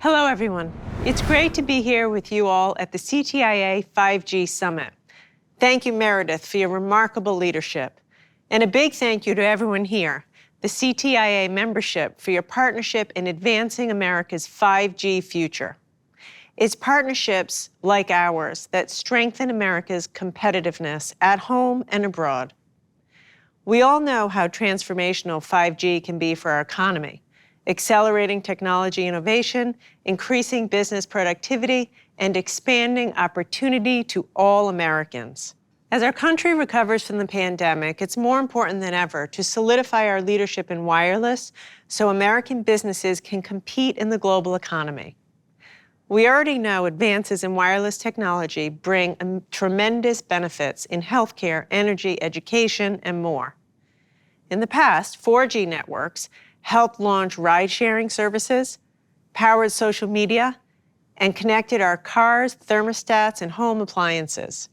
Hello, everyone. It's great to be here with you all at the CTIA 5G Summit. Thank you, Meredith, for your remarkable leadership. And a big thank you to everyone here, the CTIA membership, for your partnership in advancing America's 5G future. It's partnerships like ours that strengthen America's competitiveness at home and abroad. We all know how transformational 5G can be for our economy, accelerating technology innovation, increasing business productivity, and expanding opportunity to all Americans. As our country recovers from the pandemic, it's more important than ever to solidify our leadership in wireless so American businesses can compete in the global economy. We already know advances in wireless technology bring tremendous benefits in healthcare, energy, education, and more. In the past, 4G networks helped launch ride-sharing services, powered social media, and connected our cars, thermostats, and home appliances.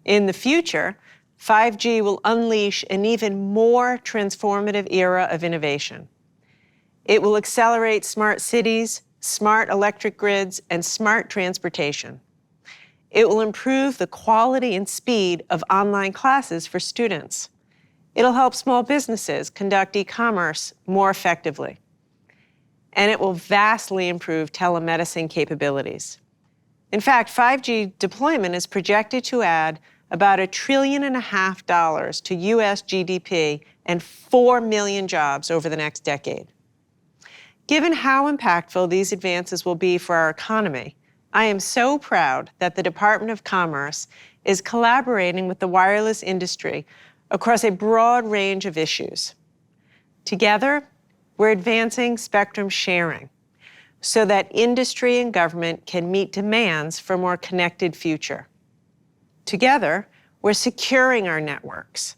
In the future, 5G will unleash an even more transformative era of innovation. It will accelerate smart cities, smart electric grids, and smart transportation. It will improve the quality and speed of online classes for students. It'll help small businesses conduct e-commerce more effectively. And it will vastly improve telemedicine capabilities. In fact, 5G deployment is projected to add about $1.5 trillion to US GDP and 4 million jobs over the next decade. Given how impactful these advances will be for our economy, I am so proud that the Department of Commerce is collaborating with the wireless industry across a broad range of issues. Together, we're advancing spectrum sharing so that industry and government can meet demands for a more connected future. Together, we're securing our networks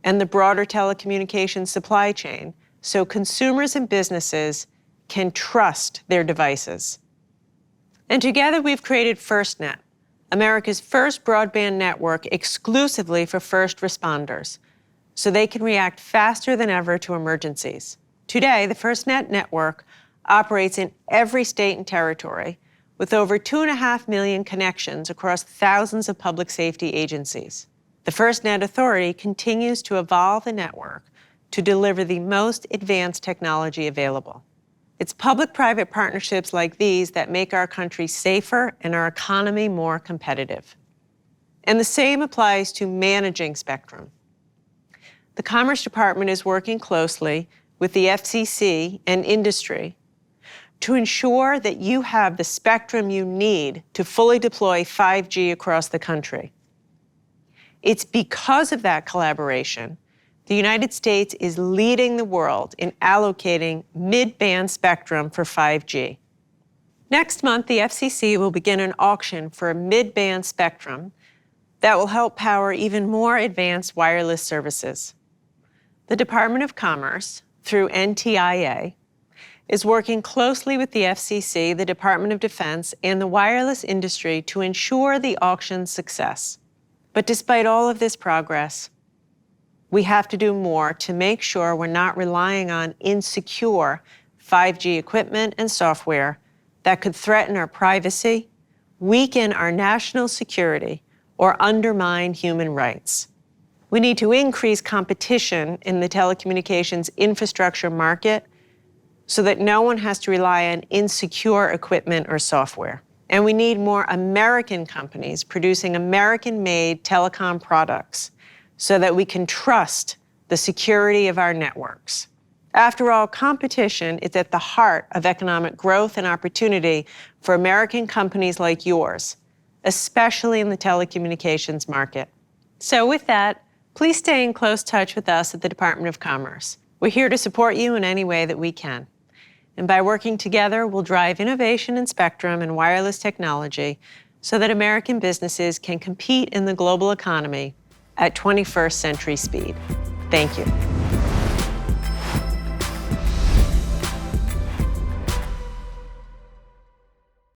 and the broader telecommunications supply chain so consumers and businesses can trust their devices. And together, we've created FirstNet, America's first broadband network exclusively for first responders, so they can react faster than ever to emergencies. Today, the FirstNet network operates in every state and territory with over 2.5 million connections across thousands of public safety agencies. The FirstNet Authority continues to evolve the network to deliver the most advanced technology available. It's public-private partnerships like these that make our country safer and our economy more competitive. And the same applies to managing spectrum. The Commerce Department is working closely with the FCC and industry to ensure that you have the spectrum you need to fully deploy 5G across the country. It's because of that collaboration the United States is leading the world in allocating mid-band spectrum for 5G. Next month, the FCC will begin an auction for mid-band spectrum that will help power even more advanced wireless services. The Department of Commerce, through NTIA, is working closely with the FCC, the Department of Defense, and the wireless industry to ensure the auction's success. But despite all of this progress, we have to do more to make sure we're not relying on insecure 5G equipment and software that could threaten our privacy, weaken our national security, or undermine human rights. We need to increase competition in the telecommunications infrastructure market so that no one has to rely on insecure equipment or software. And we need more American companies producing American-made telecom products so that we can trust the security of our networks. After all, competition is at the heart of economic growth and opportunity for American companies like yours, especially in the telecommunications market. So with that, please stay in close touch with us at the Department of Commerce. We're here to support you in any way that we can. And by working together, we'll drive innovation in spectrum and wireless technology so that American businesses can compete in the global economy at 21st century speed. Thank you.